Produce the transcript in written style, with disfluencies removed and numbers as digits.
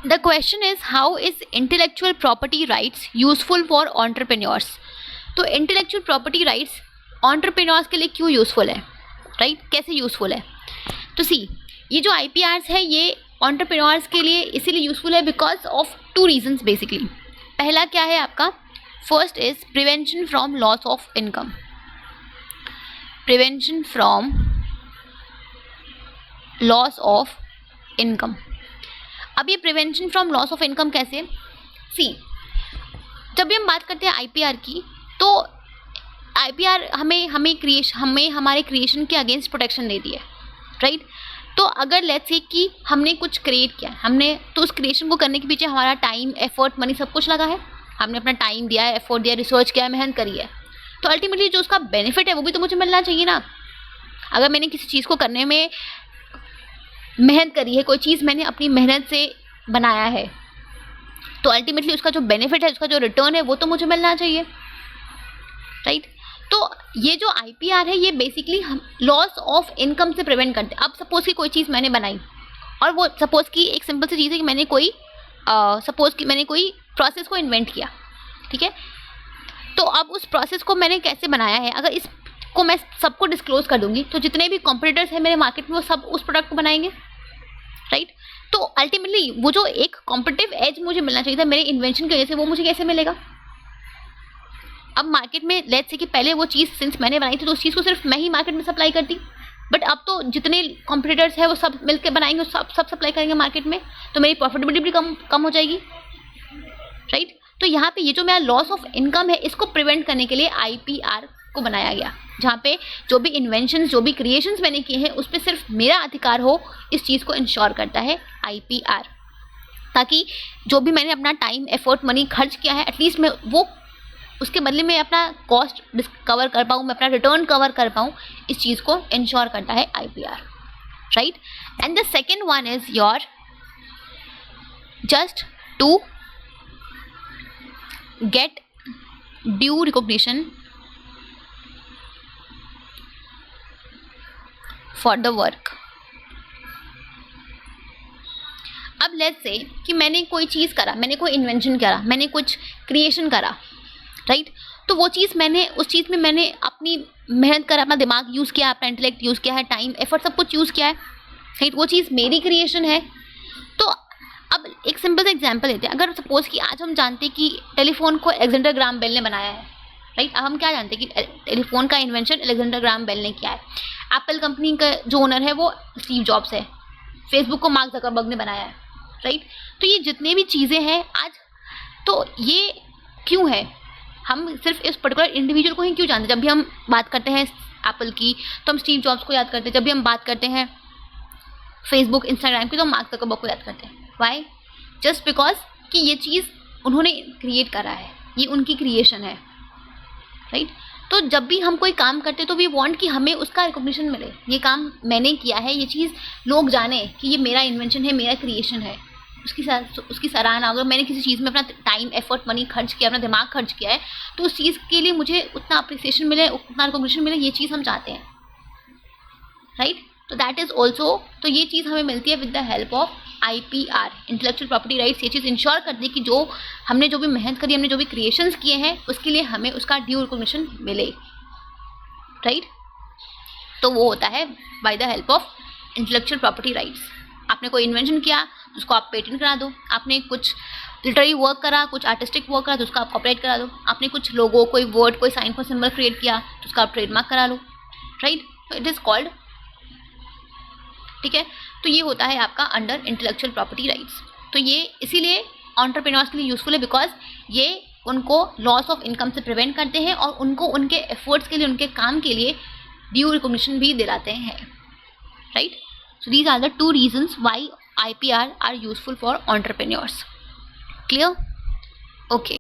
The question is how is intellectual property rights useful for entrepreneurs. तो intellectual property rights entrepreneurs के लिए क्यों useful है, right? कैसे यूजफुल है? तो सी, ये जो IPRs है ये एंटरप्रेन्योर्स के लिए इसीलिए यूजफुल है because of two reasons basically. पहला क्या है आपका? First is prevention from loss of income. Prevention from loss of income. अब ये prevention from loss of income कैसे? सी, जब भी हम बात करते हैं IPR की, तो IPR हमें हमारे क्रिएशन के अगेंस्ट प्रोटेक्शन देती है, राइट? तो अगर लेट्स से कि हमने कुछ क्रिएट किया, हमने तो उस क्रिएशन को करने के पीछे हमारा टाइम, एफर्ट, मनी सब कुछ लगा है, हमने अपना टाइम दिया है, एफर्ट दिया, रिसर्च किया है, मेहनत करी है, तो अल्टीमेटली जो उसका बेनिफिट है वो भी तो मुझे मिलना चाहिए ना। अगर मैंने किसी चीज़ को करने में मेहनत करी है, कोई चीज़ मैंने अपनी मेहनत से बनाया है, तो अल्टीमेटली उसका जो बेनिफिट है, उसका जो रिटर्न है वो तो मुझे मिलना चाहिए, राइट? तो ये जो IPR है ये बेसिकली हम लॉस ऑफ इनकम से प्रिवेंट करते हैं। अब सपोज कि कोई चीज़ मैंने बनाई और वो सपोज कि एक सिंपल सी चीज़ है कि मैंने कोई प्रोसेस को इन्वेंट किया, ठीक है? तो अब उस प्रोसेस को मैंने कैसे बनाया है, अगर इसको मैं सबको डिस्क्लोज कर दूंगी तो जितने भी कॉम्पिटिटर्स हैं मेरे मार्केट में वो सब उस प्रोडक्ट को बनाएंगे, राइट? तो अल्टीमेटली वो जो एक कॉम्पिटिटिव एज मुझे मिलना चाहिए था मेरे इन्वेंशन की वजह से, वो मुझे कैसे मिलेगा? अब मार्केट में लेट्स से कि पहले वो चीज़ सिंस मैंने बनाई थी तो उस चीज़ को सिर्फ मैं ही मार्केट में सप्लाई करती, बट अब तो जितने कॉम्पिटिटर्स हैं वो सब मिलकर बनाएंगे, सब सप्लाई करेंगे मार्केट में, तो मेरी प्रॉफिटेबिलिटी भी कम हो जाएगी, राइट? तो यहाँ पे ये जो मेरा लॉस ऑफ इनकम है इसको प्रिवेंट करने के लिए IPR को बनाया गया, जहाँ पे जो भी इन्वेंशंस, जो भी क्रिएशंस मैंने किए हैं उस पर सिर्फ मेरा अधिकार हो, इस चीज़ को इंश्योर करता है IPR, ताकि जो भी मैंने अपना टाइम, एफर्ट, मनी खर्च किया है एटलीस्ट मैं वो उसके बदले में अपना कॉस्ट कवर कर पाऊँ, मैं अपना रिटर्न कवर कर पाऊँ, इस चीज़ को इंश्योर करता है IPR, right? And the second one is your just to get due recognition for the work। अब लेट्स से कि मैंने कोई चीज़ करा, मैंने कोई इन्वेंशन करा, मैंने कुछ क्रिएशन करा, राइट? तो वो चीज़ मैंने, उस चीज़ में मैंने अपनी मेहनत करा, अपना दिमाग यूज़ किया, अपना इंटेलेक्ट यूज़ किया है, टाइम, एफर्ट सब कुछ यूज़ किया है, राइट? वो चीज़ मेरी क्रिएशन है। तो अब एक सिंपल सा एग्जांपल लेते हैं। अगर सपोज कि आज हम जानते हैं कि टेलीफोन को अलेक्जेंडर ग्राहम बेल ने बनाया है, राइट? अब हम क्या जानते हैं कि टेलीफोन का इन्वेंशन अलेक्जेंडर ग्राहम बेल ने किया है। एप्पल कंपनी का जो ओनर है वो स्टीव जॉब्स है। फेसबुक को मार्क जकरबर्ग ने बनाया है, राइट? तो ये जितने भी चीज़ें हैं आज, तो ये क्यों है? हम सिर्फ इस पर्टिकुलर इंडिविजुअल को ही क्यों जानते हैं? जब भी हम बात करते हैं एप्पल की तो हम स्टीव जॉब्स को याद करते हैं, जब भी हम बात करते हैं फेसबुक, इंस्टाग्राम की तो हम मार्क जकरबर्ग को याद करते हैं। वाई? जस्ट बिकॉज कि ये चीज़ उन्होंने क्रिएट करा है, ये उनकी क्रिएशन है, राइट? तो जब भी हम कोई काम करते तो वी वांट कि हमें उसका रिकॉग्निशन मिले, ये काम मैंने किया है, ये चीज़ लोग जाने कि ये मेरा इन्वेंशन है, मेरा क्रिएशन है, उसकी सराहना। अगर मैंने किसी चीज़ में अपना टाइम, एफर्ट, मनी खर्च किया, अपना दिमाग खर्च किया है, तो उस चीज़ के लिए मुझे उतना अप्रिसिएशन मिले, उतना रिकॉग्निशन मिले, ये चीज़ हम चाहते हैं, राइट? तो दैट इज़ ऑल्सो, तो ये चीज़ हमें मिलती है with the help of IPR, intellectual property rights. ये चीज़ इंश्योर करती है कि जो हमने जो भी मेहनत करी, हमने जो भी क्रिएशंस किए हैं उसके लिए हमें उसका ड्यू रिकॉग्निशन मिले, राइट? तो वो होता है by the help of intellectual property rights. आपने कोई इन्वेंशन किया तो उसको आप पेटेंट करा दो, आपने कुछ लिटरेरी वर्क करा, कुछ आर्टिस्टिक वर्क करा तो उसका आप कॉपीराइट करा दो, आपने कुछ लोगो, कोई वर्ड, कोई साइन फॉर सिंबल क्रिएट किया तो उसका आप ट्रेडमार्क करा लो, राइट? तो इट इज़ कॉल्ड, ठीक है? तो ये होता है आपका अंडर इंटेलेक्चुअल प्रॉपर्टी राइट्स। तो ये इसीलिए एंटरप्रेन्योर्स के लिए यूजफुल है बिकॉज ये उनको लॉस ऑफ इनकम से प्रिवेंट करते हैं और उनको उनके एफर्ट्स के लिए, उनके काम के लिए ड्यू रिकॉग्निशन भी दिलाते हैं, right? So these are the two reasons why IPR are useful for entrepreneurs. Clear? Okay.